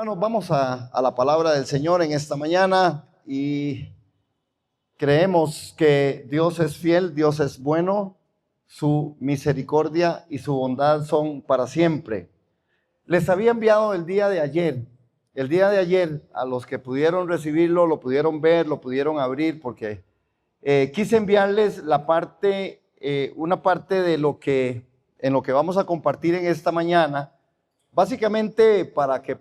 Hermanos, vamos a la palabra del Señor en esta mañana y creemos que Dios es fiel, Dios es bueno, su misericordia y su bondad son para siempre. Les había enviado el día de ayer a los que pudieron recibirlo, lo pudieron ver, lo pudieron abrir, porque quise enviarles una parte de en lo que vamos a compartir en esta mañana. Básicamente para que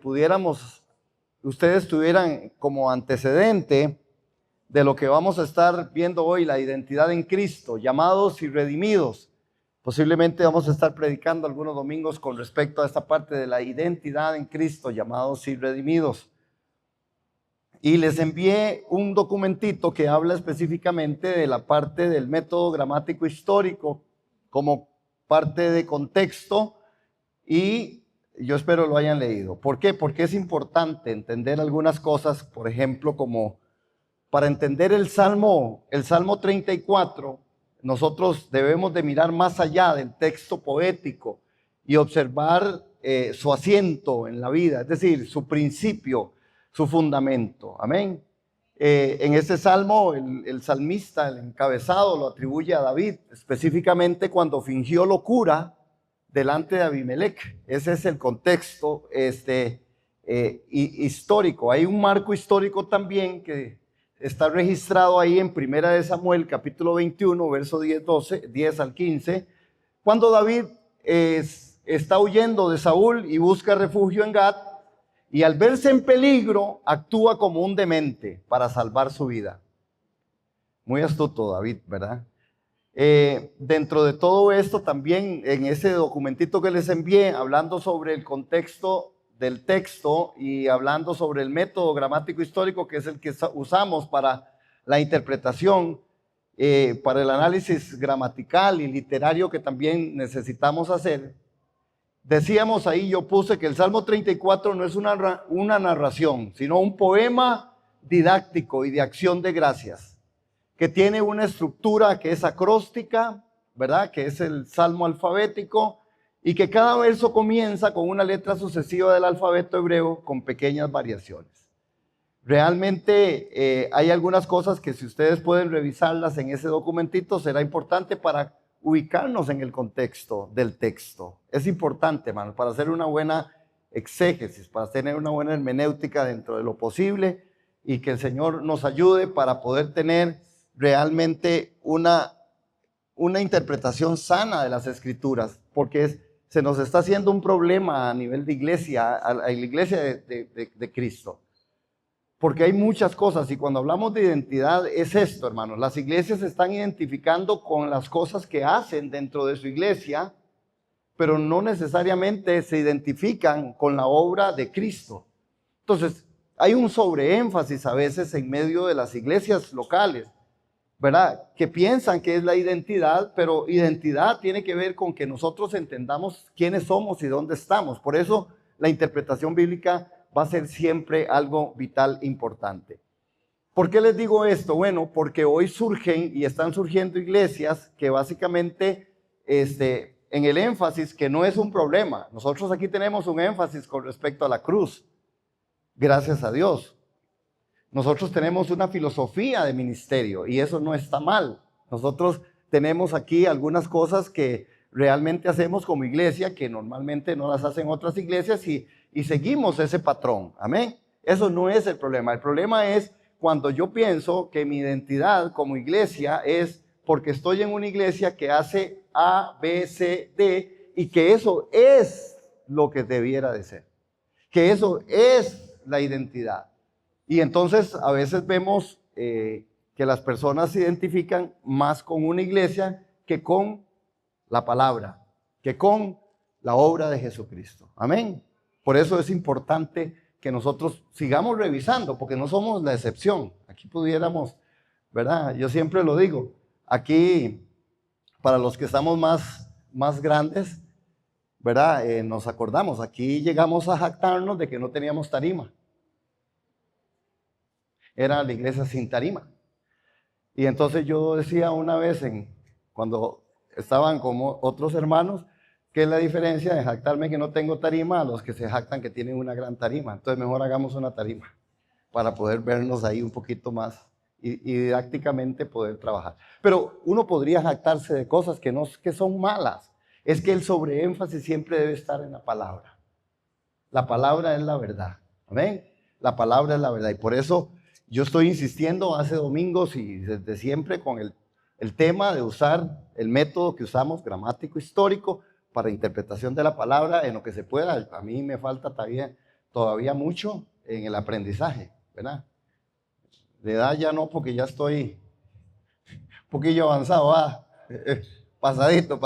ustedes tuvieran como antecedente de lo que vamos a estar viendo hoy, la identidad en Cristo, llamados y redimidos. Posiblemente vamos a estar predicando algunos domingos con respecto a esta parte de la identidad en Cristo, llamados y redimidos. Y les envié un documentito que habla específicamente de la parte del método gramático histórico como parte de contexto, y yo espero lo hayan leído. ¿Por qué? Porque es importante entender algunas cosas, por ejemplo, como para entender el Salmo 34, nosotros debemos de mirar más allá del texto poético y observar su asiento en la vida, es decir, su principio, su fundamento. Amén. En este salmo, el salmista, el encabezado, lo atribuye a David, específicamente cuando fingió locura delante de Abimelech. Ese es el contexto histórico. Hay un marco histórico también que está registrado ahí en Primera de Samuel, capítulo 21, verso 10 al 15, cuando David está huyendo de Saúl y busca refugio en Gat, y al verse en peligro, actúa como un demente para salvar su vida. Muy astuto David, ¿verdad? Dentro de todo esto también en ese documentito que les envié, hablando sobre el contexto del texto y hablando sobre el método gramático histórico, que es el que usamos para la interpretación, para el análisis gramatical y literario que también necesitamos hacer, decíamos ahí, yo puse que el Salmo 34 no es una narración, sino un poema didáctico y de acción de gracias, que tiene una estructura que es acróstica, ¿verdad? Que es el salmo alfabético, y que cada verso comienza con una letra sucesiva del alfabeto hebreo con pequeñas variaciones. Realmente hay algunas cosas que, si ustedes pueden revisarlas en ese documentito, será importante para ubicarnos en el contexto del texto. Es importante, hermano, para hacer una buena exégesis, para tener una buena hermenéutica dentro de lo posible, y que el Señor nos ayude para poder tener realmente una interpretación sana de las Escrituras, porque se nos está haciendo un problema a nivel de iglesia, a la iglesia de Cristo, porque hay muchas cosas, y cuando hablamos de identidad es esto, hermanos. Las iglesias se están identificando con las cosas que hacen dentro de su iglesia, pero no necesariamente se identifican con la obra de Cristo. Entonces hay un sobreénfasis a veces en medio de las iglesias locales, ¿verdad? Que piensan que es la identidad, pero identidad tiene que ver con que nosotros entendamos quiénes somos y dónde estamos. Por eso la interpretación bíblica va a ser siempre algo vital, importante. ¿Por qué les digo esto? Bueno, porque hoy surgen y están surgiendo iglesias que básicamente en el énfasis, que no es un problema. Nosotros aquí tenemos un énfasis con respecto a la cruz, gracias a Dios. Nosotros tenemos una filosofía de ministerio y eso no está mal. Nosotros tenemos aquí algunas cosas que realmente hacemos como iglesia que normalmente no las hacen otras iglesias, y seguimos ese patrón. Amén. Eso no es el problema. El problema es cuando yo pienso que mi identidad como iglesia es porque estoy en una iglesia que hace A, B, C, D, y que eso es lo que debiera de ser. Que eso es la identidad. Y entonces a veces vemos que las personas se identifican más con una iglesia que con la palabra, que con la obra de Jesucristo. Amén. Por eso es importante que nosotros sigamos revisando, porque no somos la excepción. Aquí pudiéramos, ¿verdad? Yo siempre lo digo, aquí para los que estamos más grandes, ¿verdad? Nos acordamos, aquí llegamos a jactarnos de que no teníamos tarima. Era la iglesia sin tarima. Y entonces yo decía una vez, cuando estaban como otros hermanos, ¿Qué es la diferencia de jactarme que no tengo tarima a los que se jactan que tienen una gran tarima? Entonces mejor hagamos una tarima para poder vernos ahí un poquito más y didácticamente poder trabajar. Pero uno podría jactarse de cosas que son malas. Es que el sobreénfasis siempre debe estar en la palabra. La palabra es la verdad. ¿Amén? La palabra es la verdad. Y por eso yo estoy insistiendo hace domingos y desde siempre con el tema de usar el método que usamos, gramático histórico, para interpretación de la palabra en lo que se pueda. A mí me falta todavía mucho en el aprendizaje, ¿verdad? De edad ya no, porque ya estoy un poquillo avanzado. Pasadito,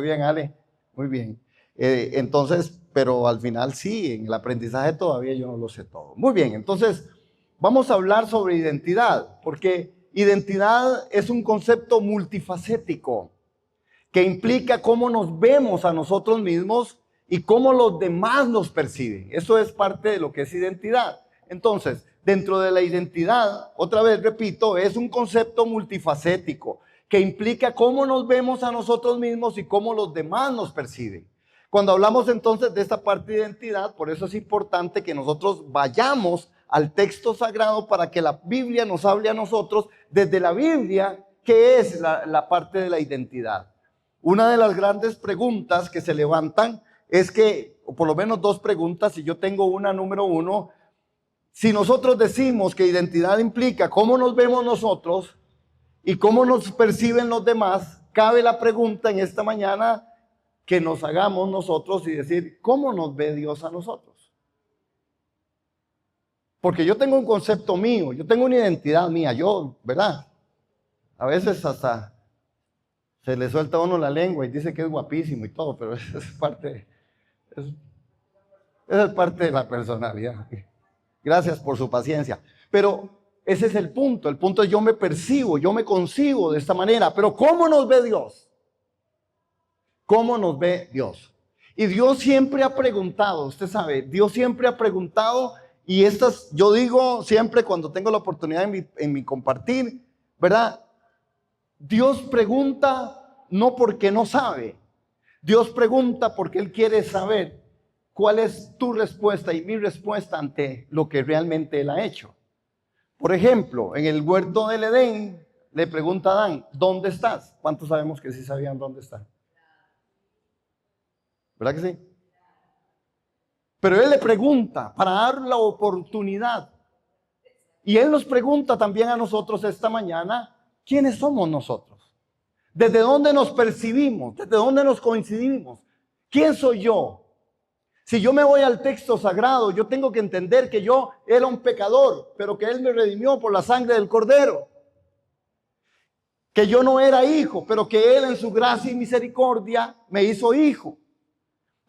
bien, Ale, muy bien. Entonces, pero al final sí, en el aprendizaje todavía yo no lo sé todo. Muy bien, entonces vamos a hablar sobre identidad, porque identidad es un concepto multifacético que implica cómo nos vemos a nosotros mismos y cómo los demás nos perciben. Eso es parte de lo que es identidad. Entonces, dentro de la identidad, otra vez repito, es un concepto multifacético que implica cómo nos vemos a nosotros mismos y cómo los demás nos perciben. Cuando hablamos entonces de esta parte de identidad, por eso es importante que nosotros vayamos al texto sagrado para que la Biblia nos hable a nosotros desde la Biblia, que es la parte de la identidad. Una de las grandes preguntas que se levantan es que, o por lo menos dos preguntas, y yo tengo una número uno, si nosotros decimos que identidad implica cómo nos vemos nosotros y cómo nos perciben los demás, cabe la pregunta en esta mañana que nos hagamos nosotros y decir, ¿cómo nos ve Dios a nosotros? Porque yo tengo un concepto mío, yo tengo una identidad mía, yo, ¿verdad? A veces hasta se le suelta a uno la lengua y dice que es guapísimo y todo, pero eso es parte de la personalidad. Gracias por su paciencia. Pero ese es el punto es yo me percibo, yo me concibo de esta manera. Pero ¿cómo nos ve Dios? ¿Cómo nos ve Dios? Y Dios siempre ha preguntado, usted sabe, Dios siempre ha preguntado, y yo digo siempre cuando tengo la oportunidad en mi compartir, ¿verdad? Dios pregunta no porque no sabe, Dios pregunta porque Él quiere saber cuál es tu respuesta y mi respuesta ante lo que realmente Él ha hecho. Por ejemplo, en el huerto del Edén le pregunta a Adán, ¿dónde estás? ¿Cuántos sabemos que sí sabían dónde están? ¿Verdad que sí? Pero Él le pregunta para dar la oportunidad. Y Él nos pregunta también a nosotros esta mañana, ¿quiénes somos nosotros? ¿Desde dónde nos percibimos? ¿Desde dónde nos coincidimos? ¿Quién soy yo? Si yo me voy al texto sagrado, yo tengo que entender que yo era un pecador, pero que Él me redimió por la sangre del Cordero. Que yo no era hijo, pero que Él en su gracia y misericordia me hizo hijo.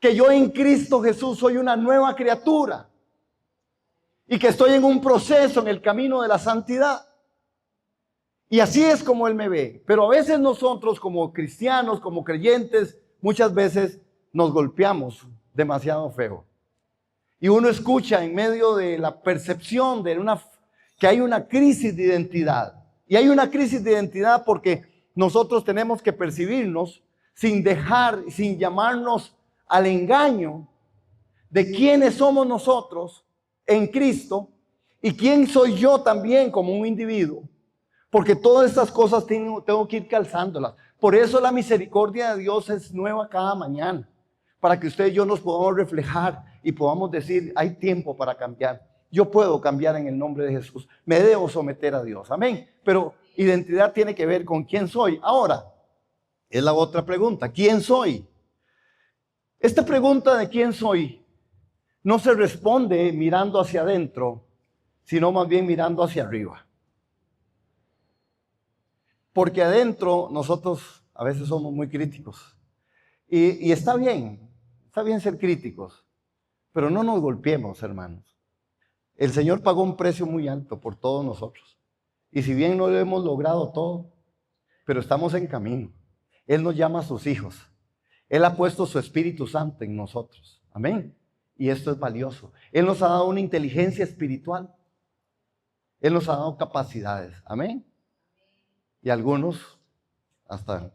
Que yo en Cristo Jesús soy una nueva criatura. Y que estoy en un proceso en el camino de la santidad. Y así es como Él me ve. Pero a veces nosotros como cristianos, como creyentes, muchas veces nos golpeamos demasiado feo. Y uno escucha en medio de la percepción que hay una crisis de identidad. Y hay una crisis de identidad porque nosotros tenemos que percibirnos sin llamarnos al engaño de quiénes somos nosotros en Cristo y quién soy yo también como un individuo. Porque todas estas cosas tengo que ir calzándolas. Por eso la misericordia de Dios es nueva cada mañana. Para que usted y yo nos podamos reflejar y podamos decir, hay tiempo para cambiar. Yo puedo cambiar en el nombre de Jesús. Me debo someter a Dios. Amén. Pero identidad tiene que ver con quién soy. Ahora, es la otra pregunta. ¿Quién soy? Esta pregunta de quién soy no se responde mirando hacia adentro, sino más bien mirando hacia arriba. Porque adentro nosotros a veces somos muy críticos. Y está bien ser críticos, pero no nos golpeemos, hermanos. El Señor pagó un precio muy alto por todos nosotros. Y si bien no lo hemos logrado todo, pero estamos en camino. Él nos llama a sus hijos. Él ha puesto su Espíritu Santo en nosotros. Amén. Y esto es valioso. Él nos ha dado una inteligencia espiritual. Él nos ha dado capacidades. Amén. Y algunos hasta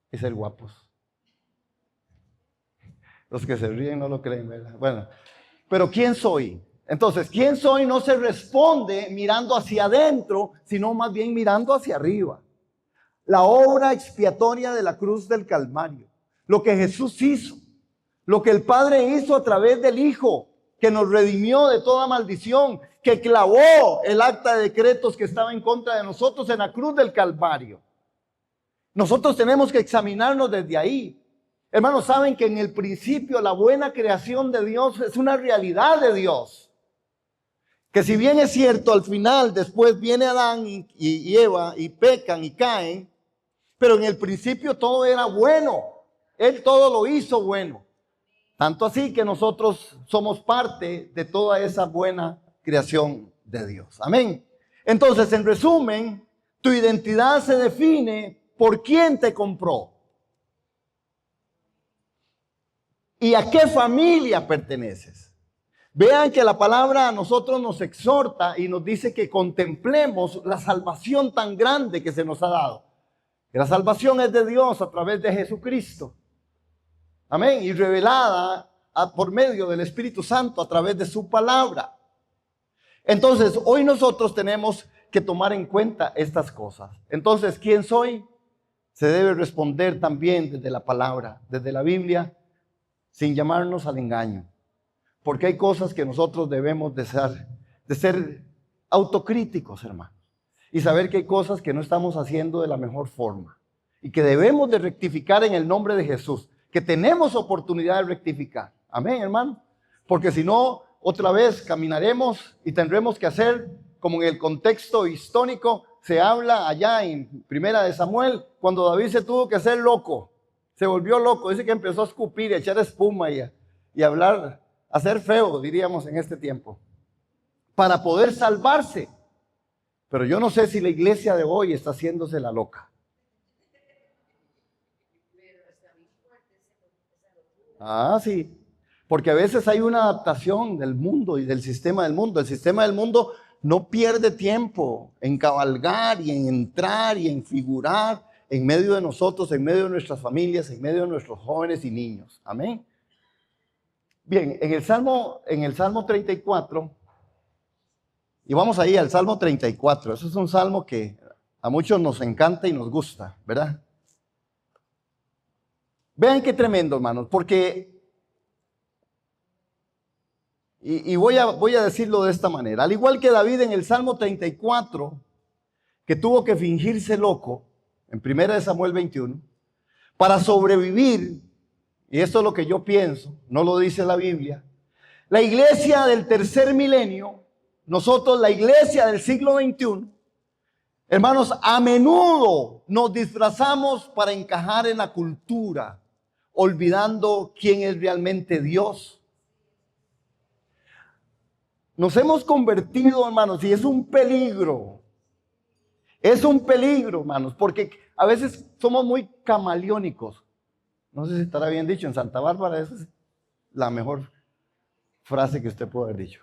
es ser guapos. Los que se ríen no lo creen, ¿verdad? Bueno, pero ¿quién soy? Entonces, ¿quién soy? No se responde mirando hacia adentro, sino más bien mirando hacia arriba. La obra expiatoria de la cruz del Calvario, lo que Jesús hizo, lo que el Padre hizo a través del Hijo, que nos redimió de toda maldición, que clavó el acta de decretos que estaba en contra de nosotros en la cruz del Calvario. Nosotros tenemos que examinarnos desde ahí. Hermanos, saben que en el principio la buena creación de Dios es una realidad de Dios. Que si bien es cierto, al final después viene Adán y Eva y pecan y caen, pero en el principio todo era bueno. Él todo lo hizo bueno. Tanto así que nosotros somos parte de toda esa buena creación de Dios. Amén. Entonces, en resumen, tu identidad se define por quién te compró y a qué familia perteneces. Vean que la palabra a nosotros nos exhorta y nos dice que contemplemos la salvación tan grande que se nos ha dado. Que la salvación es de Dios a través de Jesucristo. Amén. Y revelada por medio del Espíritu Santo a través de su palabra. Entonces, hoy nosotros tenemos que tomar en cuenta estas cosas. Entonces, ¿quién soy? Se debe responder también desde la palabra, desde la Biblia, sin llamarnos al engaño. Porque hay cosas que nosotros debemos de ser autocríticos, hermanos. Y saber que hay cosas que no estamos haciendo de la mejor forma. Y que debemos de rectificar en el nombre de Jesús. Que tenemos oportunidad de rectificar. Amén, hermano. Porque si no, otra vez caminaremos y tendremos que hacer, como en el contexto histórico, se habla allá en Primera de Samuel, cuando David se tuvo que hacer loco. Se volvió loco. Dice que empezó a escupir y a echar espuma y hablar, a ser feo, diríamos en este tiempo. Para poder salvarse. Pero yo no sé si la iglesia de hoy está haciéndose la loca. Ah, sí. Porque a veces hay una adaptación del mundo y del sistema del mundo. El sistema del mundo no pierde tiempo en cabalgar y en entrar y en figurar en medio de nosotros, en medio de nuestras familias, en medio de nuestros jóvenes y niños. Amén. Bien, en el Salmo 34, y vamos ahí al Salmo 34. Eso es un salmo que a muchos nos encanta y nos gusta, ¿verdad? Vean qué tremendo, hermanos, porque, y voy a decirlo de esta manera, al igual que David en el Salmo 34, que tuvo que fingirse loco, en 1 Samuel 21, para sobrevivir, y esto es lo que yo pienso, no lo dice la Biblia, la iglesia del tercer milenio, nosotros la iglesia del siglo XXI, hermanos, a menudo nos disfrazamos para encajar en la cultura, olvidando quién es realmente Dios. Nos hemos convertido, hermanos, y es un peligro. Es un peligro, hermanos, porque a veces somos muy camaleónicos. No sé si estará bien dicho, en Santa Bárbara esa es la mejor frase que usted puede haber dicho.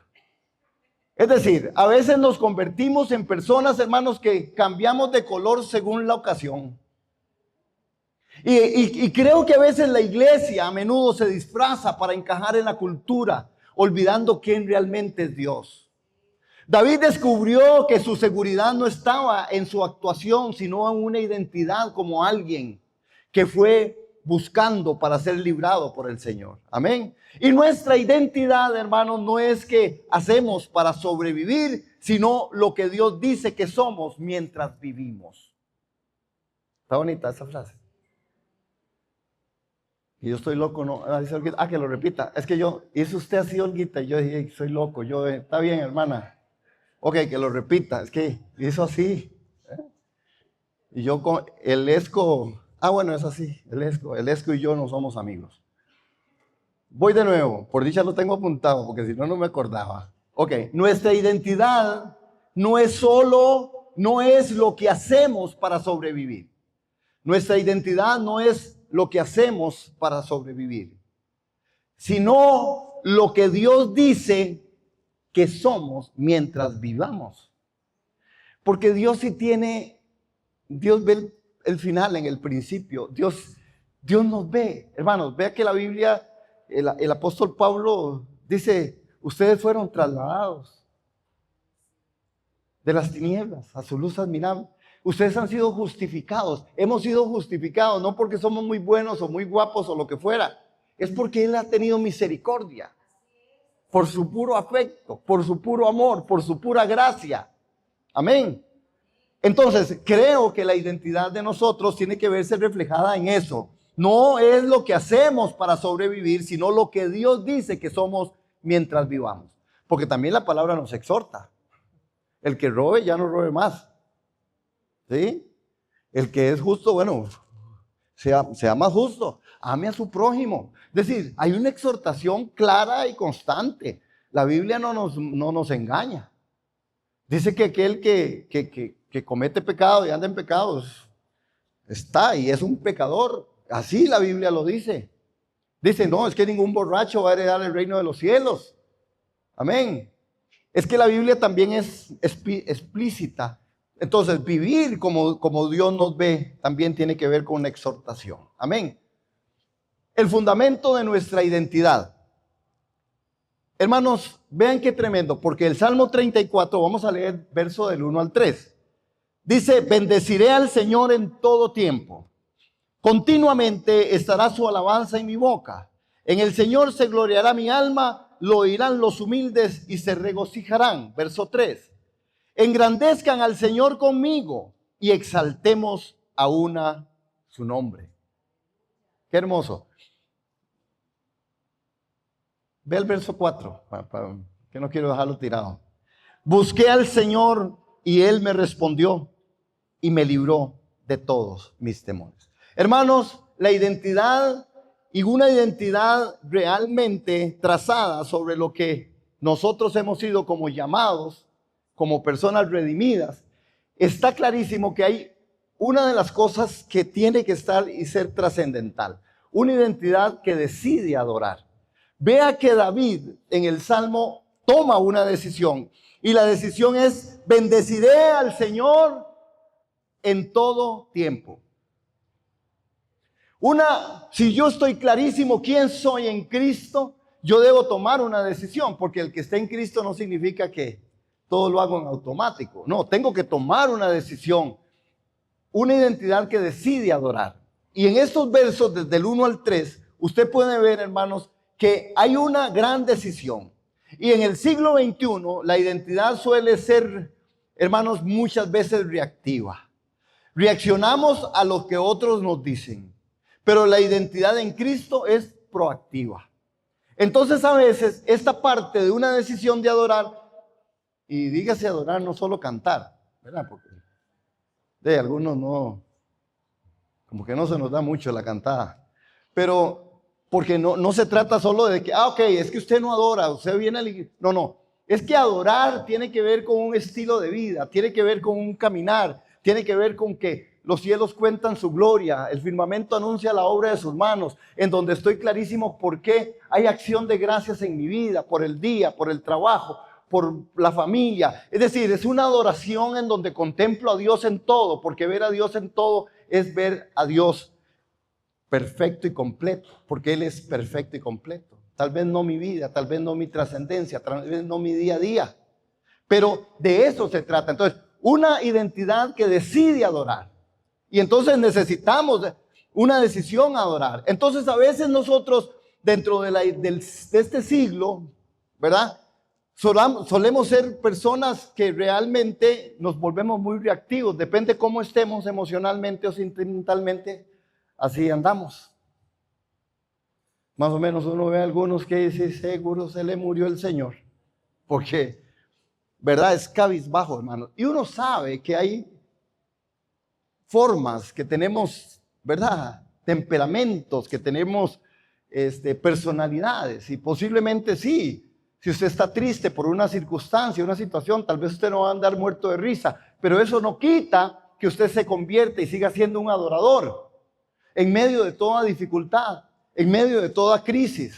Es decir, a veces nos convertimos en personas, hermanos, que cambiamos de color según la ocasión. Y creo que a veces la iglesia a menudo se disfraza para encajar en la cultura, olvidando quién realmente es Dios. David descubrió que su seguridad no estaba en su actuación, sino en una identidad como alguien que fue buscando para ser librado por el Señor. Amén. Y nuestra identidad, hermanos, no es que hacemos para sobrevivir, sino lo que Dios dice que somos mientras vivimos. Está bonita esa frase. Y yo estoy loco, ¿no? Dice Olguita, que lo repita. Es que hizo usted así, Olguita, y yo dije, soy loco. Está bien, hermana. Ok, que lo repita. Es que hizo así. Y yo con el Esco, bueno, es así, el Esco y yo no somos amigos. Voy de nuevo, por dicha lo tengo apuntado, porque si no, no me acordaba. Ok, nuestra identidad no es lo que hacemos para sobrevivir. Nuestra identidad no es lo que hacemos para sobrevivir, sino lo que Dios dice que somos mientras vivamos. Porque Dios Dios ve el final en el principio. Dios nos ve. Hermanos, vea que la Biblia el apóstol Pablo dice, ustedes fueron trasladados de las tinieblas a su luz admirable. Ustedes han sido justificados. Hemos sido justificados no porque somos muy buenos o muy guapos o lo que fuera. Es porque Él ha tenido misericordia. Por su puro afecto, por su puro amor, por su pura gracia. Amén. Entonces, creo que la identidad de nosotros tiene que verse reflejada en eso. No es lo que hacemos para sobrevivir, sino lo que Dios dice que somos mientras vivamos. Porque también la palabra nos exhorta. El que robe ya no robe más. ¿Sí? El que es justo, bueno, sea más justo. Ame a su prójimo. Es decir, hay una exhortación clara y constante. La Biblia no nos engaña. Dice que aquel que comete pecado y anda en pecados está y es un pecador. Así la Biblia lo dice. Dice, no, es que ningún borracho va a heredar el reino de los cielos. Amén. Es que la Biblia también es explícita. Entonces, vivir como Dios nos ve también tiene que ver con una exhortación. Amén. El fundamento de nuestra identidad. Hermanos, vean qué tremendo, porque el Salmo 34, vamos a leer verso del 1 al 3. Dice, bendeciré al Señor en todo tiempo. Continuamente estará su alabanza en mi boca. En el Señor se gloriará mi alma, lo oirán los humildes y se regocijarán. Verso 3. Engrandezcan al Señor conmigo y exaltemos a una su nombre. Qué hermoso. Ve el verso 4, que no quiero dejarlo tirado. Busqué al Señor y Él me respondió y me libró de todos mis temores. Hermanos, la identidad y una identidad realmente trazada sobre lo que nosotros hemos sido como llamados, como personas redimidas, está clarísimo que hay una de las cosas que tiene que estar y ser trascendental. Una identidad que decide adorar. Vea que David en el Salmo toma una decisión y la decisión es bendeciré al Señor en todo tiempo. Si yo estoy clarísimo quién soy en Cristo, yo debo tomar una decisión, porque el que está en Cristo no significa que todo lo hago en automático. No, tengo que tomar una decisión, una identidad que decide adorar. Y en estos versos, desde el 1 al 3, usted puede ver, hermanos, que hay una gran decisión. Y en el siglo XXI, la identidad suele ser, hermanos, muchas veces reactiva. Reaccionamos a lo que otros nos dicen, pero la identidad en Cristo es proactiva. Entonces, a veces, esta parte de una decisión de adorar, y dígase adorar, no solo cantar, ¿verdad? Porque de algunos no, como que no se nos da mucho la cantada, pero porque no se trata solo de que, ok, es que usted no adora, usted viene a la iglesia. No, es que adorar tiene que ver con un estilo de vida, tiene que ver con un caminar, tiene que ver con que los cielos cuentan su gloria, el firmamento anuncia la obra de sus manos, en donde estoy clarísimo por qué hay acción de gracias en mi vida, por el día, por el trabajo, por la familia. Es decir, es una adoración en donde contemplo a Dios en todo, porque ver a Dios en todo es ver a Dios perfecto y completo, porque Él es perfecto y completo. Tal vez no mi vida, tal vez no mi trascendencia, tal vez no mi día a día, pero de eso se trata. Entonces, una identidad que decide adorar, y entonces necesitamos una decisión a adorar. Entonces, a veces nosotros, dentro de este siglo, ¿verdad? Solemos ser personas que realmente nos volvemos muy reactivos, depende cómo estemos emocionalmente o sentimentalmente. Así andamos. Más o menos uno ve a algunos que dicen, seguro se le murió el Señor. Porque, ¿verdad? Es cabizbajo, hermano. Y uno sabe que hay formas, que tenemos, ¿verdad? Temperamentos, que tenemos personalidades. Y posiblemente sí. Si usted está triste por una circunstancia, una situación, tal vez usted no va a andar muerto de risa. Pero eso no quita que usted se convierta y siga siendo un adorador. En medio de toda dificultad, en medio de toda crisis.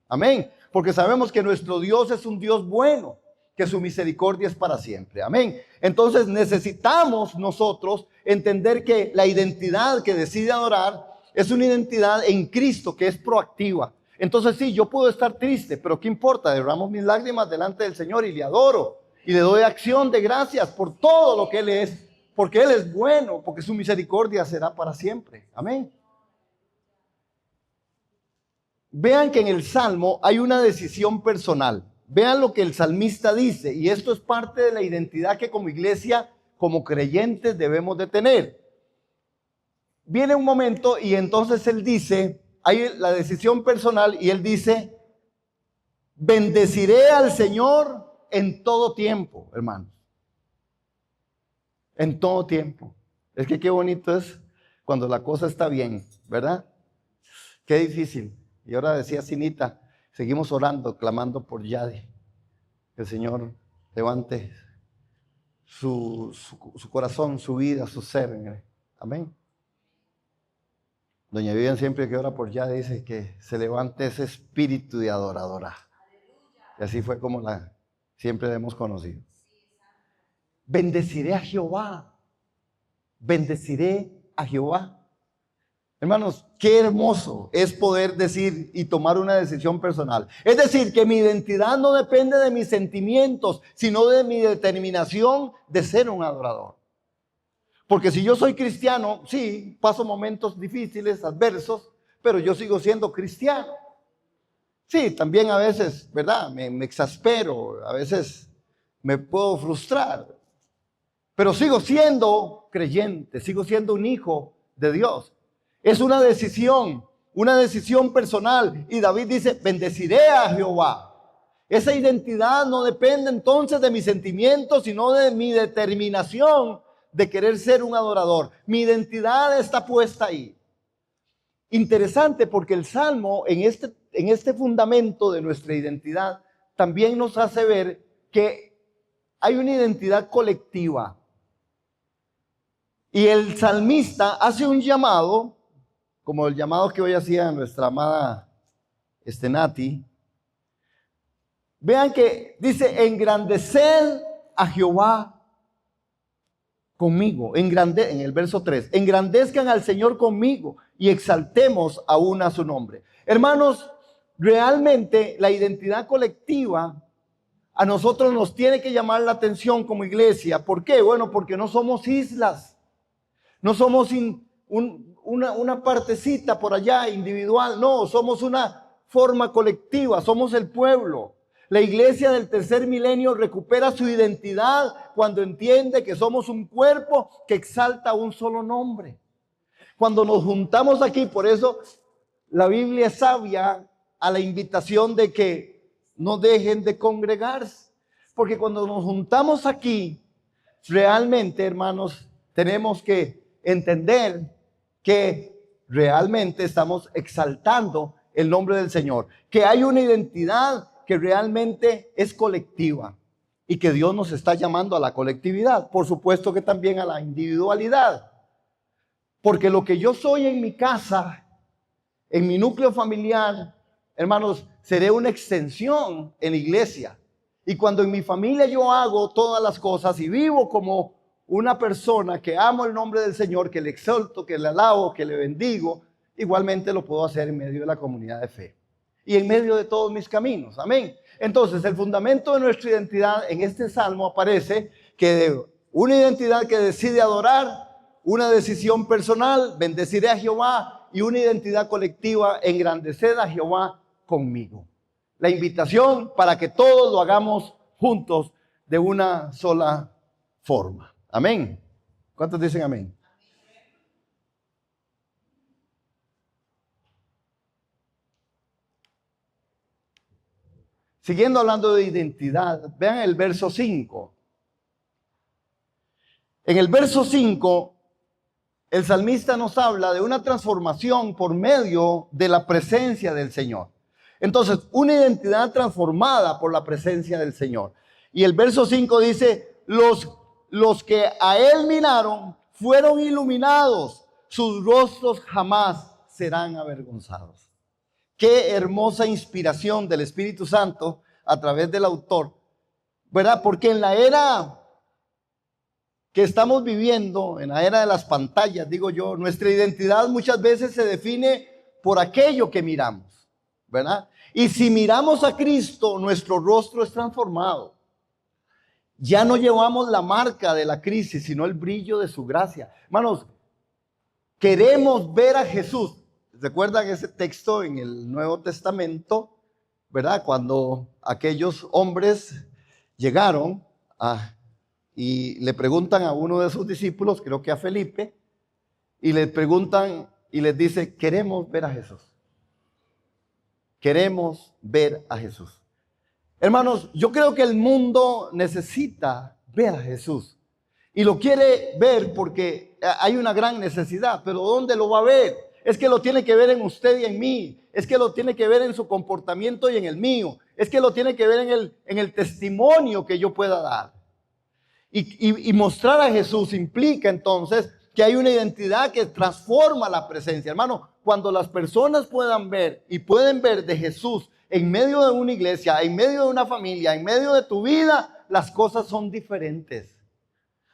Amén. Porque sabemos que nuestro Dios es un Dios bueno, que su misericordia es para siempre. Amén. Entonces necesitamos nosotros entender que la identidad que decide adorar es una identidad en Cristo que es proactiva. Entonces sí, yo puedo estar triste, pero ¿qué importa? Derramo mis lágrimas delante del Señor y le adoro. Y le doy acción de gracias por todo lo que Él es, porque Él es bueno, porque su misericordia será para siempre. Amén. Vean que en el Salmo hay una decisión personal. Vean lo que el salmista dice, y esto es parte de la identidad que como iglesia, como creyentes debemos de tener. Viene un momento y entonces él dice, hay la decisión personal y él dice, bendeciré al Señor en todo tiempo, hermanos. En todo tiempo. Es que qué bonito es cuando la cosa está bien, ¿verdad? Qué difícil. Y ahora decía Cinita, seguimos orando, clamando por Yadi. Que el Señor levante su corazón, su vida, su ser. Amén. Doña Vivian siempre que ora por Yadi dice que se levante ese espíritu de adoradora. Y así fue como siempre la hemos conocido. Bendeciré a Jehová. Bendeciré a Jehová. Hermanos, qué hermoso es poder decir y tomar una decisión personal. Es decir, que mi identidad no depende de mis sentimientos, sino de mi determinación de ser un adorador. Porque si yo soy cristiano, sí, paso momentos difíciles, adversos, pero yo sigo siendo cristiano. Sí, también a veces, ¿verdad? Me exaspero, a veces me puedo frustrar, pero sigo siendo creyente, sigo siendo un hijo de Dios. Es una decisión personal. Y David dice, bendeciré a Jehová. Esa identidad no depende entonces de mis sentimientos, sino de mi determinación de querer ser un adorador. Mi identidad está puesta ahí. Interesante porque el Salmo en este fundamento de nuestra identidad también nos hace ver que hay una identidad colectiva. Y el salmista hace un llamado, como el llamado que hoy hacía nuestra amada Nati. Vean que dice, engrandeced a Jehová conmigo. En el verso 3, engrandezcan al Señor conmigo y exaltemos aún a su nombre. Hermanos, realmente la identidad colectiva a nosotros nos tiene que llamar la atención como iglesia. ¿Por qué? Bueno, porque no somos islas. No somos una partecita por allá individual, no, somos una forma colectiva, somos el pueblo. La iglesia del tercer milenio recupera su identidad cuando entiende que somos un cuerpo que exalta un solo nombre. Cuando nos juntamos aquí, por eso la Biblia es sabia a la invitación de que no dejen de congregarse. Porque cuando nos juntamos aquí, realmente, hermanos, tenemos que entender que realmente estamos exaltando el nombre del Señor, que hay una identidad que realmente es colectiva y que Dios nos está llamando a la colectividad, por supuesto que también a la individualidad, porque lo que yo soy en mi casa, en mi núcleo familiar, hermanos, seré una extensión en la iglesia. Y cuando en mi familia yo hago todas las cosas y vivo como una persona que amo el nombre del Señor, que le exalto, que le alabo, que le bendigo, igualmente lo puedo hacer en medio de la comunidad de fe y en medio de todos mis caminos. Amén. Entonces, el fundamento de nuestra identidad en este salmo aparece que de una identidad que decide adorar, una decisión personal, bendeciré a Jehová, y una identidad colectiva, engrandecer a Jehová conmigo. La invitación para que todos lo hagamos juntos de una sola forma. Amén. ¿Cuántos dicen amén? Siguiendo hablando de identidad, vean el verso 5. En el verso 5, el salmista nos habla de una transformación por medio de la presencia del Señor. Entonces, una identidad transformada por la presencia del Señor. Y el verso 5 dice, los que a Él miraron fueron iluminados, sus rostros jamás serán avergonzados. Qué hermosa inspiración del Espíritu Santo a través del autor, ¿verdad? Porque en la era que estamos viviendo, en la era de las pantallas, digo yo, nuestra identidad muchas veces se define por aquello que miramos. ¿verdad? Y si miramos a Cristo, nuestro rostro es transformado. Ya no llevamos la marca de la crisis, sino el brillo de su gracia. Hermanos, queremos ver a Jesús. ¿Recuerdan ese texto en el Nuevo Testamento? ¿Verdad? Cuando aquellos hombres llegaron y le preguntan a uno de sus discípulos, creo que a Felipe, y le preguntan y les dice, queremos ver a Jesús. Queremos ver a Jesús. Hermanos, yo creo que el mundo necesita ver a Jesús. Y lo quiere ver porque hay una gran necesidad. Pero ¿dónde lo va a ver? Es que lo tiene que ver en usted y en mí. Es que lo tiene que ver en su comportamiento y en el mío. Es que lo tiene que ver en el testimonio que yo pueda dar. Y mostrar a Jesús implica entonces que hay una identidad que transforma la presencia. Hermano, cuando las personas puedan ver y pueden ver de Jesús en medio de una iglesia, en medio de una familia, en medio de tu vida, las cosas son diferentes.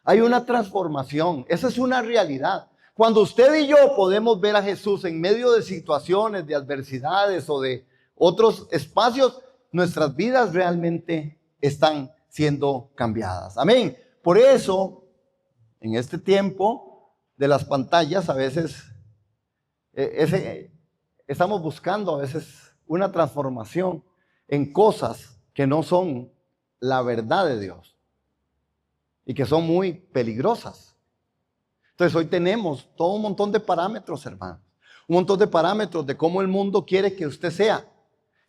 Hay una transformación. Esa es una realidad. Cuando usted y yo podemos ver a Jesús en medio de situaciones, de adversidades o de otros espacios, nuestras vidas realmente están siendo cambiadas. Amén. Por eso, en este tiempo de las pantallas, a veces estamos buscando a veces una transformación en cosas que no son la verdad de Dios y que son muy peligrosas. Entonces hoy tenemos todo un montón de parámetros, hermanos, un montón de parámetros de cómo el mundo quiere que usted sea.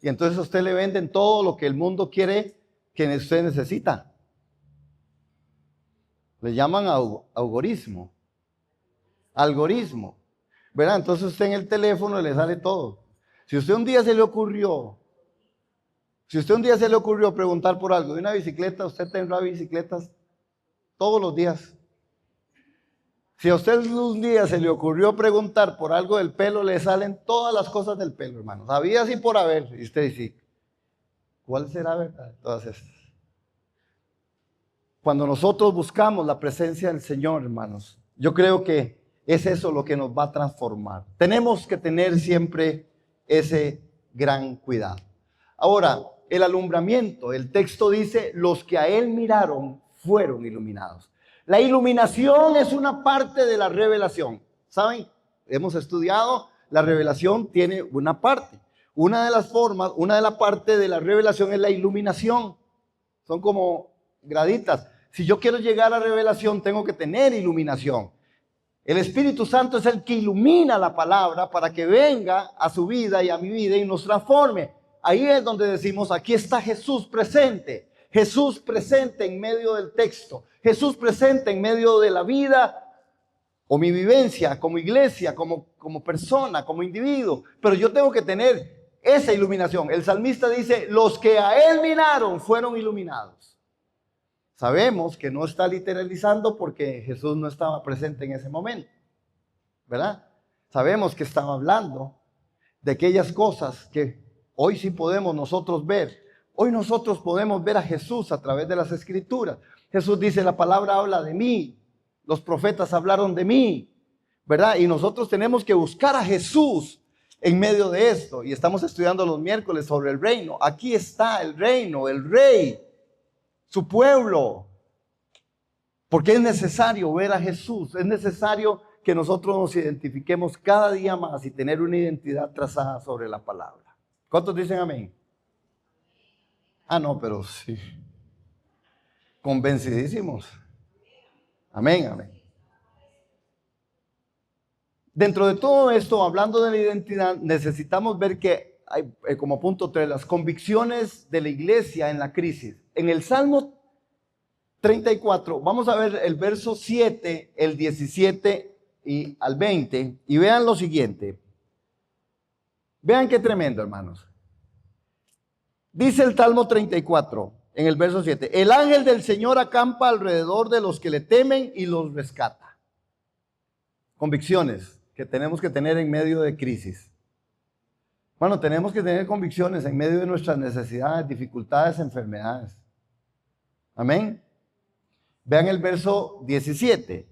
Y entonces a usted le venden todo lo que el mundo quiere que usted necesita. Le llaman algoritmo, ¿verdad? Entonces usted en el teléfono le sale todo. Si usted un día se le ocurrió preguntar por algo de una bicicleta, usted tendrá bicicletas todos los días. Si a usted un día se le ocurrió preguntar por algo del pelo, le salen todas las cosas del pelo, hermanos. Había así por haber. Y usted dice, ¿cuál será verdad? Entonces, cuando nosotros buscamos la presencia del Señor, hermanos, yo creo que es eso lo que nos va a transformar. Tenemos que tener siempre ese gran cuidado. Ahora, el alumbramiento, el texto dice, los que a él miraron fueron iluminados. La iluminación es una parte de la revelación. ¿Saben? Hemos estudiado, la revelación tiene una parte. Una de las formas, una de las partes de la revelación es la iluminación. Son como graditas. Si yo quiero llegar a revelación, tengo que tener iluminación. El Espíritu Santo es el que ilumina la palabra para que venga a su vida y a mi vida y nos transforme. Ahí es donde decimos, aquí está Jesús presente. Jesús presente en medio del texto. Jesús presente en medio de la vida o mi vivencia como iglesia, como persona, como individuo. Pero yo tengo que tener esa iluminación. El salmista dice, los que a él miraron fueron iluminados. Sabemos que no está literalizando porque Jesús no estaba presente en ese momento, ¿verdad? Sabemos que estaba hablando de aquellas cosas que hoy sí podemos nosotros ver. Hoy nosotros podemos ver a Jesús a través de las Escrituras. Jesús dice, la palabra habla de mí, los profetas hablaron de mí, ¿verdad? Y nosotros tenemos que buscar a Jesús en medio de esto. Y estamos estudiando los miércoles sobre el reino. Aquí está el reino, el rey, su pueblo. Porque es necesario ver a Jesús, es necesario que nosotros nos identifiquemos cada día más y tener una identidad trazada sobre la palabra. ¿Cuántos dicen amén? Ah, no, pero sí. Convencidísimos. Amén, amén. Dentro de todo esto, hablando de la identidad, necesitamos ver que hay, como punto 3, las convicciones de la iglesia en la crisis. En el Salmo 34, vamos a ver el verso 7, el 17 y al 20, y vean lo siguiente. Vean qué tremendo, hermanos. Dice el Salmo 34, en el verso 7, el ángel del Señor acampa alrededor de los que le temen y los rescata. Convicciones que tenemos que tener en medio de crisis. Bueno, tenemos que tener convicciones en medio de nuestras necesidades, dificultades, enfermedades. Amén. Vean el verso 17.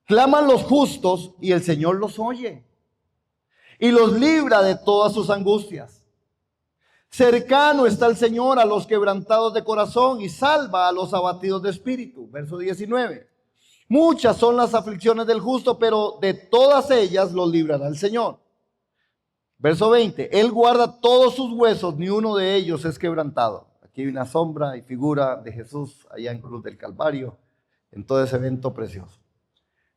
Claman los justos y el Señor los oye y los libra de todas sus angustias. Cercano está el Señor a los quebrantados de corazón y salva a los abatidos de espíritu. Verso 19. Muchas son las aflicciones del justo, pero de todas ellas los librará el Señor. Verso 20. Él guarda todos sus huesos, ni uno de ellos es quebrantado. Aquí hay una sombra y figura de Jesús allá en Cruz del Calvario, en todo ese evento precioso.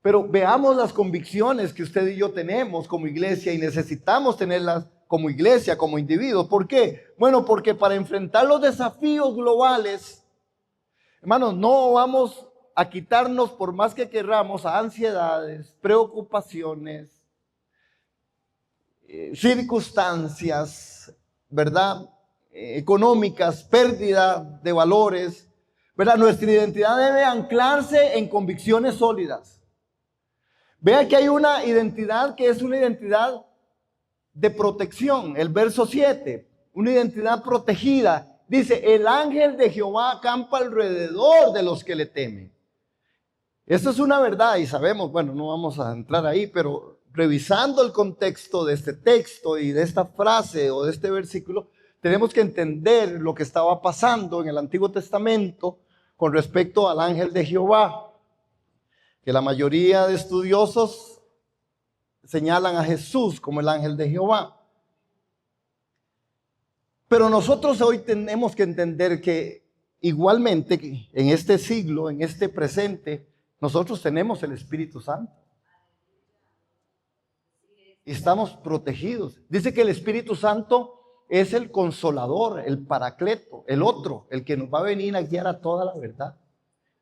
Pero veamos las convicciones que usted y yo tenemos como iglesia y necesitamos tenerlas como iglesia, como individuos. ¿Por qué? Bueno, porque para enfrentar los desafíos globales, hermanos, no vamos a quitarnos, por más que querramos, a ansiedades, preocupaciones, circunstancias, ¿verdad? Económicas, pérdida de valores, ¿verdad? Nuestra identidad debe anclarse en convicciones sólidas. Vea que hay una identidad que es una identidad de protección. El verso 7, una identidad protegida. Dice, el ángel de Jehová acampa alrededor de los que le temen. Esto es una verdad y sabemos, bueno, no vamos a entrar ahí, pero revisando el contexto de este texto y de esta frase o de este versículo, tenemos que entender lo que estaba pasando en el Antiguo Testamento con respecto al ángel de Jehová, que la mayoría de estudiosos señalan a Jesús como el ángel de Jehová. Pero nosotros hoy tenemos que entender que igualmente en este siglo, en este presente, nosotros tenemos el Espíritu Santo. Y estamos protegidos. Dice que el Espíritu Santo es el consolador, el paracleto, el otro, el que nos va a venir a guiar a toda la verdad.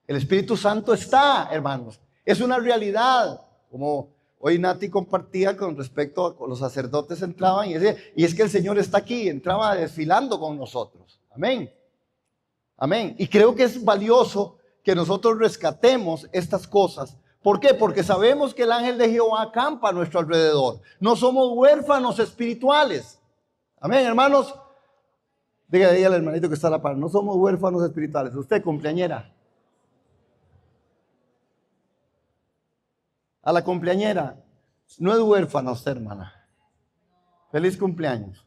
El Espíritu Santo está, hermanos. Es una realidad, como hoy Nati compartía con respecto a los sacerdotes entraban y decía, y es que el Señor está aquí, entraba desfilando con nosotros. Amén. Amén. Y creo que es valioso que nosotros rescatemos estas cosas. ¿Por qué? Porque sabemos que el ángel de Jehová acampa a nuestro alrededor. No somos huérfanos espirituales. Amén, hermanos. Dígale al hermanito que está a la par, no somos huérfanos espirituales. Usted, cumpleañera. A la cumpleañera, no es huérfana usted, hermana. Feliz cumpleaños.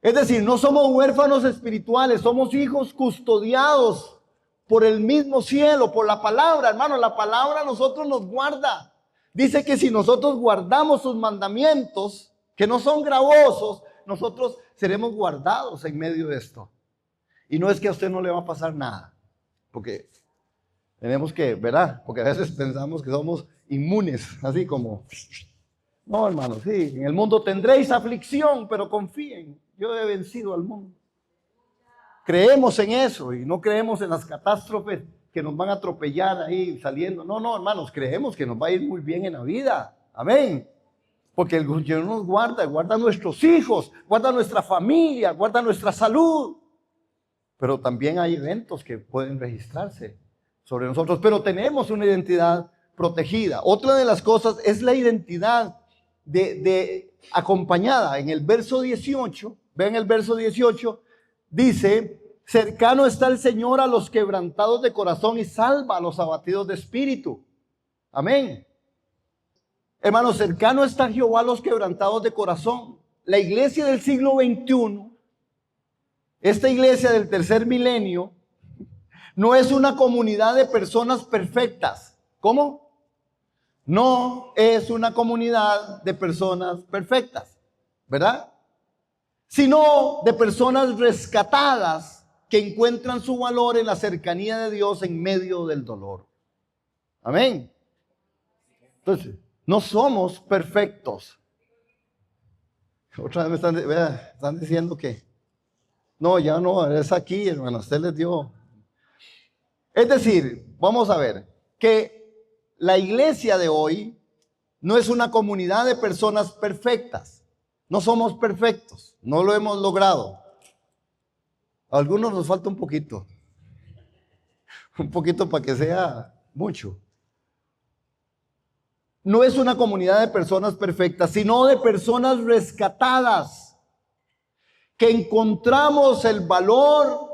Es decir, no somos huérfanos espirituales, somos hijos custodiados por el mismo cielo, por la palabra, hermano. La palabra a nosotros nos guarda. Dice que si nosotros guardamos sus mandamientos, que no son gravosos, nosotros seremos guardados en medio de esto. Y no es que a usted no le va a pasar nada, porque tenemos que, ¿verdad? Porque a veces pensamos que somos inmunes, así como, no, hermano, sí, en el mundo tendréis aflicción, pero confíen, yo he vencido al mundo. Creemos en eso y no creemos en las catástrofes que nos van a atropellar ahí saliendo. No, no, hermanos, creemos que nos va a ir muy bien en la vida. Amén. Porque el Señor nos guarda, guarda a nuestros hijos, guarda a nuestra familia, guarda nuestra salud. Pero también hay eventos que pueden registrarse sobre nosotros, pero tenemos una identidad protegida. Otra de las cosas es la identidad acompañada. En el verso 18, vean el verso 18, dice, cercano está el Señor a los quebrantados de corazón y salva a los abatidos de espíritu. Amén. Hermanos, cercano está Jehová a los quebrantados de corazón. La iglesia del siglo XXI, esta iglesia del tercer milenio, no es una comunidad de personas perfectas. ¿Cómo? No es una comunidad de personas perfectas, ¿verdad? Sino de personas rescatadas que encuentran su valor en la cercanía de Dios en medio del dolor. Amén. Entonces, no somos perfectos. Otra vez están diciendo que no, ya no, es aquí, hermano, usted les dio. Es decir, vamos a ver, que la iglesia de hoy no es una comunidad de personas perfectas. No somos perfectos, no lo hemos logrado. A algunos nos falta un poquito para que sea mucho. No es una comunidad de personas perfectas, sino de personas rescatadas, que encontramos el valor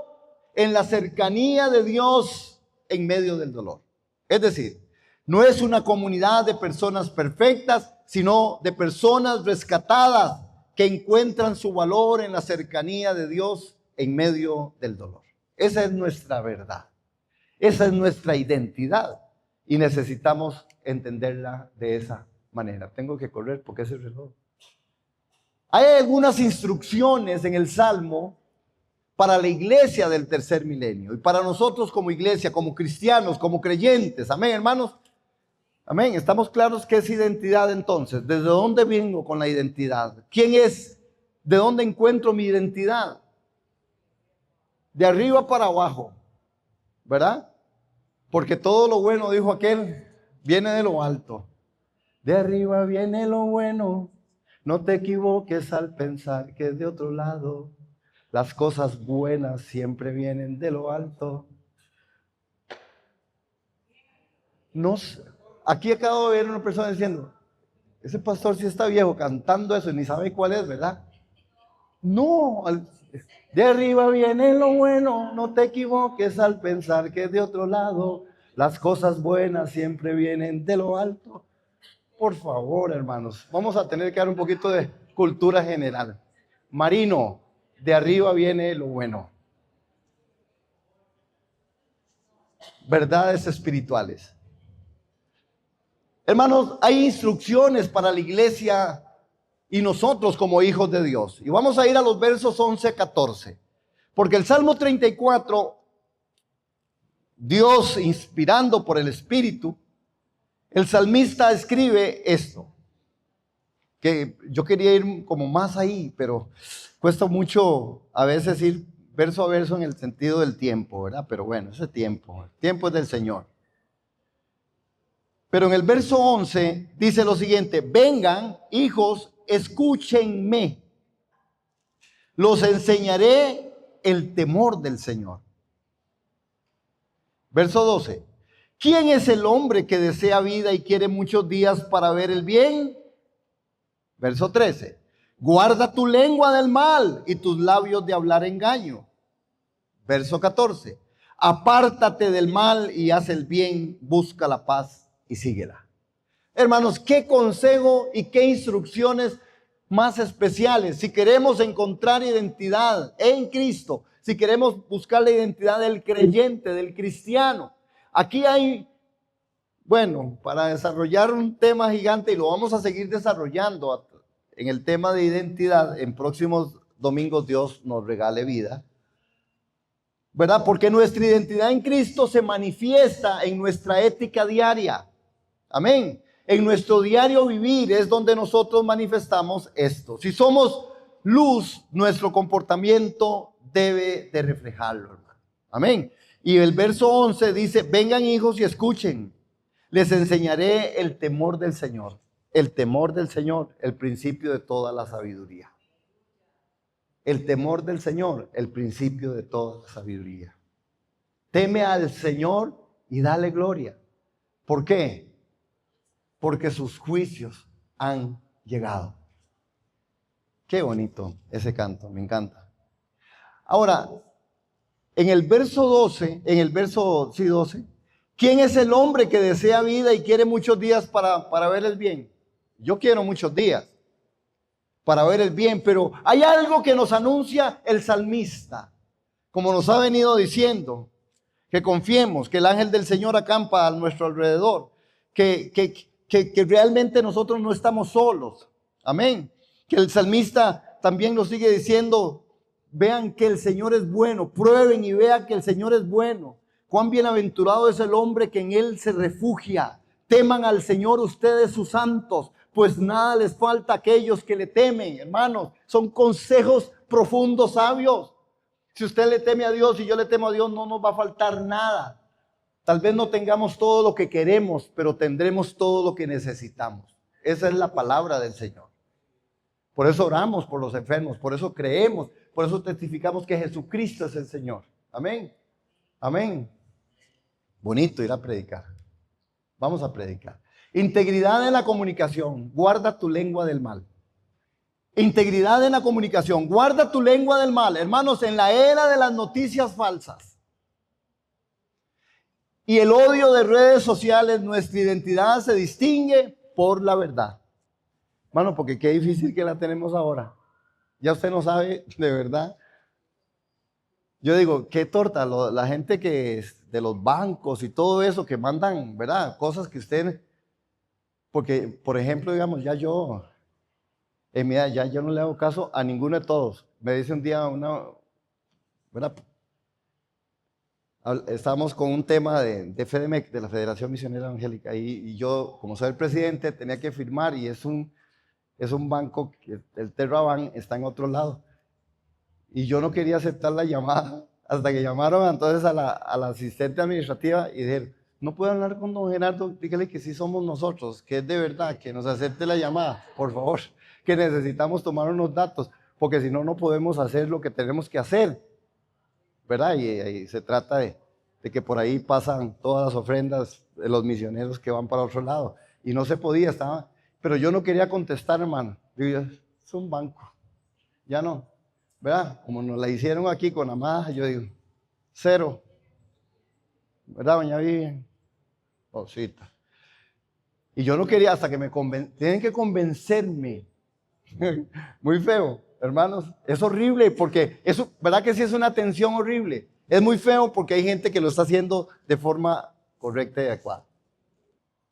en la cercanía de Dios en medio del dolor. Es decir, No es una comunidad de personas perfectas, sino de personas rescatadas que encuentran su valor en la cercanía de Dios en medio del dolor. Esa es nuestra verdad. Esa es nuestra identidad y necesitamos entenderla de esa manera. Tengo que correr porque ese reloj. Hay algunas instrucciones en el Salmo para la iglesia del tercer milenio y para nosotros como iglesia, como cristianos, como creyentes. Amén, hermanos. Amén. ¿Estamos claros qué es identidad entonces? ¿Desde dónde vengo con la identidad? ¿Quién es? ¿De dónde encuentro mi identidad? De arriba para abajo, ¿verdad? Porque todo lo bueno, dijo aquel, viene de lo alto. De arriba viene lo bueno. No te equivoques al pensar que de otro lado las cosas buenas siempre vienen de lo alto. No sé. Aquí acabo de ver una persona diciendo, ese pastor sí está viejo cantando eso y ni sabe cuál es, ¿verdad? No, de arriba viene lo bueno, no te equivoques al pensar que de otro lado las cosas buenas siempre vienen de lo alto. Por favor, hermanos, vamos a tener que dar un poquito de cultura general. Marino, de arriba viene lo bueno. Verdades espirituales. Hermanos, hay instrucciones para la iglesia y nosotros como hijos de Dios. Y vamos a ir a los versos 11, 14. Porque el Salmo 34, Dios inspirando por el Espíritu, el salmista escribe esto. Que yo quería ir como más ahí, pero cuesta mucho a veces ir verso a verso en el sentido del tiempo, ¿verdad? Pero bueno, ese tiempo, el tiempo es del Señor. Pero en el verso 11 dice lo siguiente: vengan, hijos, escúchenme. Los enseñaré el temor del Señor. Verso 12. ¿Quién es el hombre que desea vida y quiere muchos días para ver el bien? Verso 13. Guarda tu lengua del mal y tus labios de hablar engaño. Verso 14. Apártate del mal y haz el bien, busca la paz y síguela. Hermanos, qué consejo y qué instrucciones más especiales. Si queremos encontrar identidad en Cristo, si queremos buscar la identidad del creyente, del cristiano, aquí hay, bueno, para desarrollar un tema gigante, y lo vamos a seguir desarrollando en el tema de identidad, en próximos domingos Dios nos regale vida, ¿verdad? Porque nuestra identidad en Cristo se manifiesta en nuestra ética diaria. Amén. En nuestro diario vivir es donde nosotros manifestamos esto. Si somos luz, nuestro comportamiento debe de reflejarlo, hermano. Amén. Y el verso 11 dice: vengan, hijos, y escuchen. Les enseñaré el temor del Señor. El temor del Señor, el principio de toda la sabiduría. El temor del Señor, el principio de toda la sabiduría. Teme al Señor y dale gloria. ¿Por qué? Porque sus juicios han llegado. Qué bonito ese canto, me encanta. Ahora, en el verso 12, ¿quién es el hombre que desea vida y quiere muchos días para ver el bien? Yo quiero muchos días para ver el bien, pero hay algo que nos anuncia el salmista, como nos ha venido diciendo, que confiemos, que el ángel del Señor acampa a nuestro alrededor, que realmente nosotros no estamos solos. Amén. Que el salmista también nos sigue diciendo: vean que el Señor es bueno, prueben y vean que el Señor es bueno. Cuán bienaventurado es el hombre que en él se refugia. Teman al Señor ustedes sus santos, pues nada les falta a aquellos que le temen. Hermanos, son consejos profundos, sabios. Si usted le teme a Dios y yo le temo a Dios, no nos va a faltar nada. Tal vez no tengamos todo lo que queremos, pero tendremos todo lo que necesitamos. Esa es la palabra del Señor. Por eso oramos por los enfermos, por eso creemos, por eso testificamos que Jesucristo es el Señor. Amén. Amén. Bonito ir a predicar. Vamos a predicar. Integridad en la comunicación. Guarda tu lengua del mal. Integridad en la comunicación. Guarda tu lengua del mal. Hermanos, en la era de las noticias falsas y el odio de redes sociales, nuestra identidad se distingue por la verdad. Mano, porque qué difícil que la tenemos ahora. Ya usted no sabe de verdad. Yo digo, qué torta, la gente que es de los bancos y todo eso que mandan, ¿verdad? Cosas que usted, porque, por ejemplo, digamos, ya yo, en mi edad, ya yo no le hago caso a ninguno de todos. Me dice un día una, ¿verdad? Estábamos con un tema de FEDEMEC, de la Federación Misionera Evangélica, y yo, como soy el presidente, tenía que firmar, y es un banco, el Terraban está en otro lado. Y yo no quería aceptar la llamada hasta que llamaron entonces a la asistente administrativa y dijeron, no puedo hablar con don Gerardo, dígale que sí somos nosotros, que es de verdad, que nos acepte la llamada, por favor, que necesitamos tomar unos datos, porque si no, no podemos hacer lo que tenemos que hacer, ¿verdad? Y se trata de que por ahí pasan todas las ofrendas de los misioneros que van para otro lado. Y no se podía, pero yo no quería contestar, hermano. Digo, es un banco, ya no. ¿Verdad? Como nos la hicieron aquí con Amada, yo digo, 0. ¿Verdad, doña Vivian? Cosita. Y yo no quería, hasta que me tienen que convencerme. Muy feo, hermanos. Es horrible porque eso, ¿verdad que sí es una tensión horrible? Es muy feo porque hay gente que lo está haciendo de forma correcta y adecuada.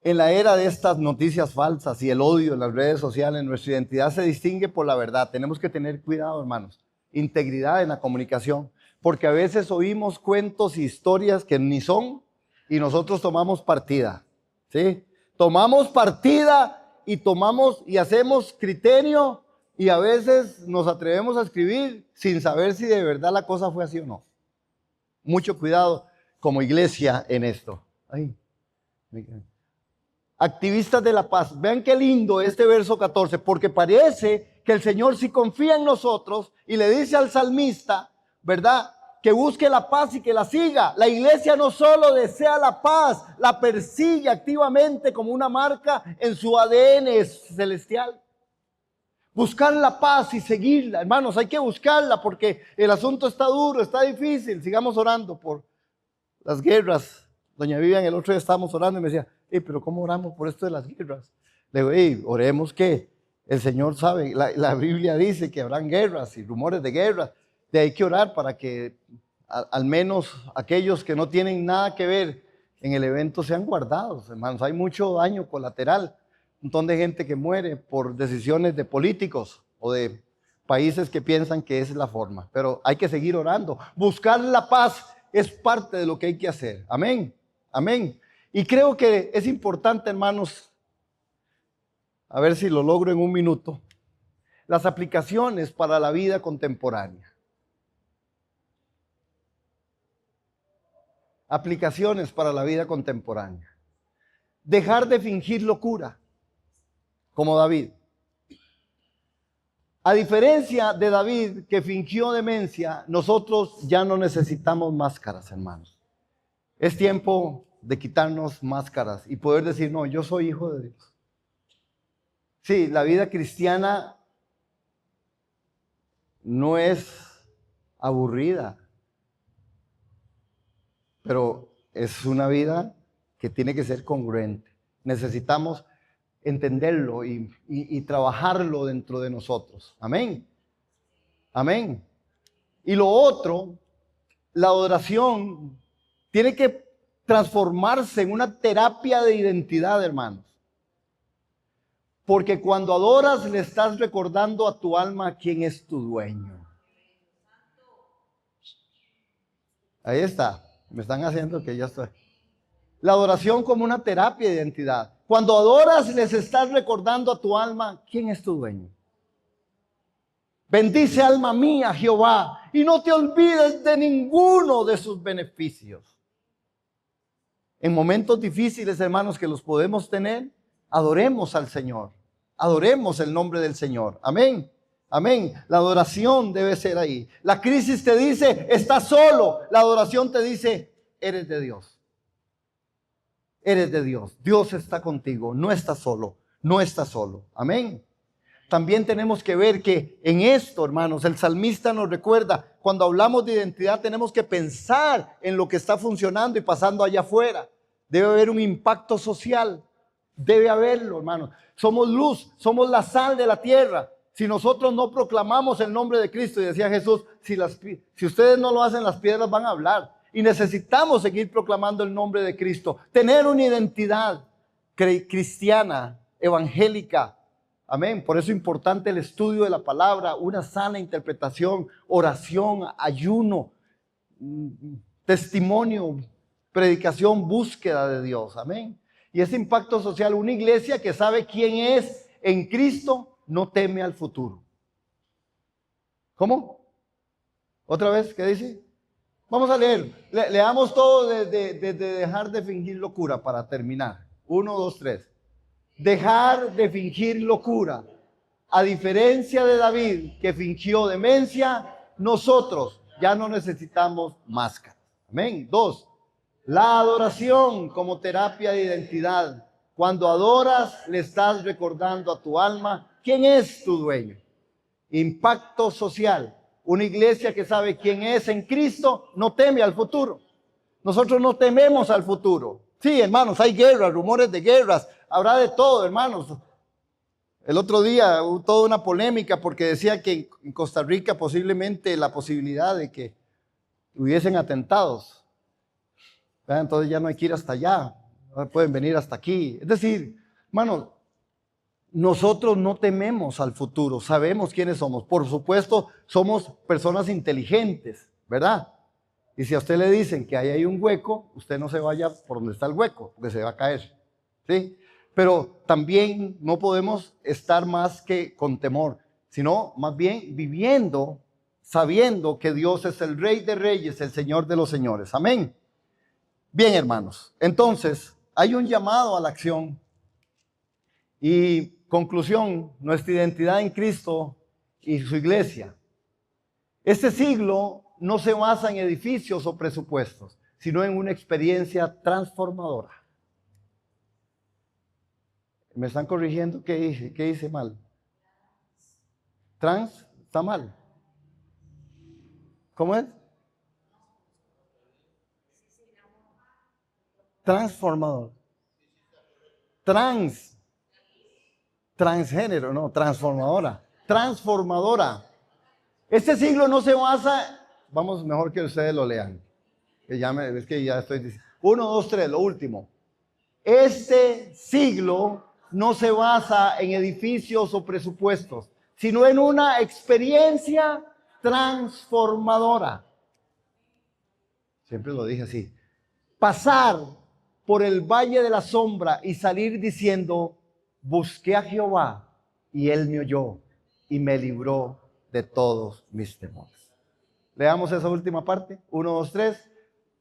En la era de estas noticias falsas y el odio en las redes sociales, nuestra identidad se distingue por la verdad. Tenemos que tener cuidado, hermanos. Integridad en la comunicación, porque a veces oímos cuentos y historias que ni son y nosotros tomamos partida, ¿sí? Tomamos partida y hacemos criterio y a veces nos atrevemos a escribir sin saber si de verdad la cosa fue así o no. Mucho cuidado como iglesia en esto. Ay, activistas de la paz, vean qué lindo este verso 14, porque parece que el Señor sí confía en nosotros y le dice al salmista, ¿verdad? Que busque la paz y que la siga. La iglesia no solo desea la paz, la persigue activamente como una marca en su ADN celestial. Buscar la paz y seguirla, hermanos, hay que buscarla porque el asunto está duro, está difícil. Sigamos orando por las guerras. Doña Vivian, el otro día estábamos orando y me decía, pero ¿cómo oramos por esto de las guerras? Le digo, oremos que el Señor sabe, la Biblia dice que habrán guerras y rumores de guerras. Hay que orar para que al menos aquellos que no tienen nada que ver en el evento sean guardados, hermanos. Hay mucho daño colateral, un montón de gente que muere por decisiones de políticos o de países que piensan que esa es la forma. Pero hay que seguir orando. Buscar la paz es parte de lo que hay que hacer. Amén, amén. Y creo que es importante, hermanos, a ver si lo logro en un minuto, las aplicaciones para la vida contemporánea. Aplicaciones para la vida contemporánea. Dejar de fingir locura, como David. A diferencia de David, que fingió demencia, nosotros ya no necesitamos máscaras, hermanos. Es tiempo de quitarnos máscaras y poder decir, no, yo soy hijo de Dios. Sí, la vida cristiana no es aburrida, pero es una vida que tiene que ser congruente. Necesitamos entenderlo y trabajarlo dentro de nosotros. Amén. Amén. Y lo otro, la adoración tiene que transformarse en una terapia de identidad, hermanos. Porque cuando adoras le estás recordando a tu alma quién es tu dueño. Ahí está. Me están haciendo que ya estoy. La adoración como una terapia de identidad. Cuando adoras les estás recordando a tu alma quién es tu dueño. Bendice alma mía Jehová y no te olvides de ninguno de sus beneficios. En momentos difíciles, hermanos, que los podemos tener, adoremos al Señor. Adoremos el nombre del Señor. Amén. Amén. La adoración debe ser ahí. La crisis te dice, estás solo. La adoración te dice, eres de Dios. Eres de Dios. Dios está contigo. No estás solo. No estás solo. Amén. También tenemos que ver que en esto, hermanos, el salmista nos recuerda, cuando hablamos de identidad tenemos que pensar en lo que está funcionando y pasando allá afuera. Debe haber un impacto social, debe haberlo, hermanos. Somos luz, somos la sal de la tierra. Si nosotros no proclamamos el nombre de Cristo, y decía Jesús, si ustedes no lo hacen, las piedras van a hablar. Y necesitamos seguir proclamando el nombre de Cristo, tener una identidad cristiana, evangélica. Amén. Por eso es importante el estudio de la palabra, una sana interpretación, oración, ayuno, testimonio, predicación, búsqueda de Dios. Amén. Y ese impacto social, una iglesia que sabe quién es en Cristo, no teme al futuro. ¿Cómo? ¿Otra vez? ¿Qué dice? Vamos a leer. Leamos todo de dejar de fingir locura para terminar. 1, 2, 3. Dejar de fingir locura. A diferencia de David, que fingió demencia, nosotros ya no necesitamos máscaras. Amén. 2. La adoración como terapia de identidad. Cuando adoras, le estás recordando a tu alma quién es tu dueño. Impacto social. Una iglesia que sabe quién es en Cristo no teme al futuro. Nosotros no tememos al futuro. Sí, hermanos, hay guerras, rumores de guerras, habrá de todo, hermanos. El otro día hubo toda una polémica porque decía que en Costa Rica posiblemente la posibilidad de que hubiesen atentados. Entonces ya no hay que ir hasta allá, no pueden venir hasta aquí. Es decir, hermanos, nosotros no tememos al futuro, sabemos quiénes somos. Por supuesto, somos personas inteligentes, ¿verdad? Y si a usted le dicen que ahí hay un hueco, usted no se vaya por donde está el hueco, porque se va a caer, ¿sí? Pero también no podemos estar más que con temor, sino más bien viviendo, sabiendo que Dios es el Rey de Reyes, el Señor de los Señores. Amén. Bien, hermanos, entonces hay un llamado a la acción. Y conclusión, nuestra identidad en Cristo y su iglesia. Este siglo no se basa en edificios o presupuestos, sino en una experiencia transformadora. ¿Me están corrigiendo? ¿Qué hice mal? Está mal. ¿Cómo es? Transformador. Transgénero, no, transformadora. Transformadora. Este siglo no se basa, vamos, mejor que ustedes lo lean. Es que ya estoy diciendo. 1, 2, 3, lo último. Este siglo no se basa en edificios o presupuestos, sino en una experiencia transformadora. Siempre lo dije así. Pasar por el valle de la sombra y salir diciendo, busqué a Jehová y él me oyó y me libró de todos mis temores. Leamos esa última parte. 1, 2, 3.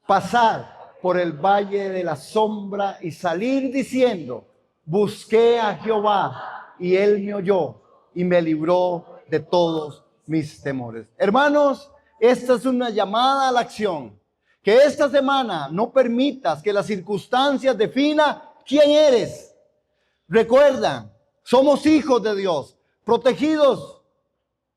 Pasar por el valle de la sombra y salir diciendo, busqué a Jehová y él me oyó y me libró de todos mis temores. Hermanos, esta es una llamada a la acción. Que esta semana no permitas que las circunstancias definan quién eres. Recuerda, somos hijos de Dios, protegidos,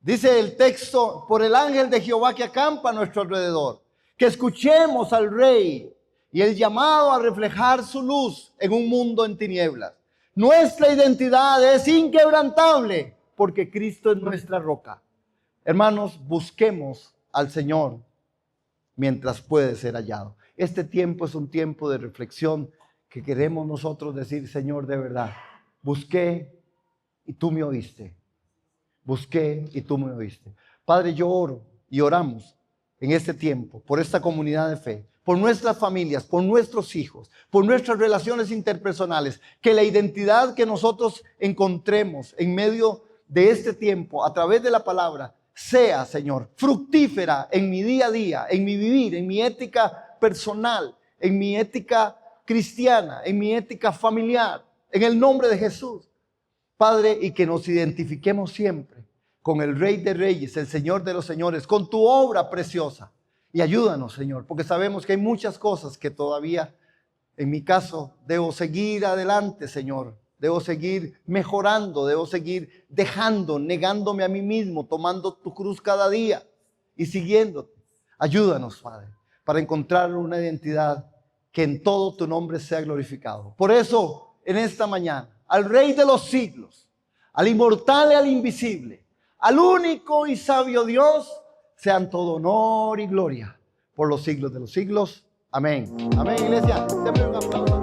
dice el texto, por el ángel de Jehová que acampa a nuestro alrededor. Que escuchemos al Rey y el llamado a reflejar su luz en un mundo en tinieblas. Nuestra identidad es inquebrantable porque Cristo es nuestra roca. Hermanos, busquemos al Señor mientras puede ser hallado. Este tiempo es un tiempo de reflexión que queremos nosotros decir, Señor, de verdad, busqué y tú me oíste. Busqué y tú me oíste. Padre, yo oro y oramos en este tiempo por esta comunidad de fe, por nuestras familias, por nuestros hijos, por nuestras relaciones interpersonales, que la identidad que nosotros encontremos en medio de este tiempo a través de la palabra sea, Señor, fructífera en mi día a día, en mi vivir, en mi ética personal, en mi ética cristiana, en mi ética familiar, en el nombre de Jesús. Padre, y que nos identifiquemos siempre con el Rey de Reyes, el Señor de los Señores, con tu obra preciosa. Y ayúdanos, Señor, porque sabemos que hay muchas cosas que todavía, en mi caso, debo seguir adelante, Señor, debo seguir mejorando, debo seguir dejando, negándome a mí mismo, tomando tu cruz cada día y siguiéndote. Ayúdanos, Padre, para encontrar una identidad que en todo tu nombre sea glorificado. Por eso, en esta mañana, al Rey de los siglos, al inmortal y al invisible, al único y sabio Dios, sean todo honor y gloria por los siglos de los siglos. Amén. Amén, iglesia. Denme un aplauso.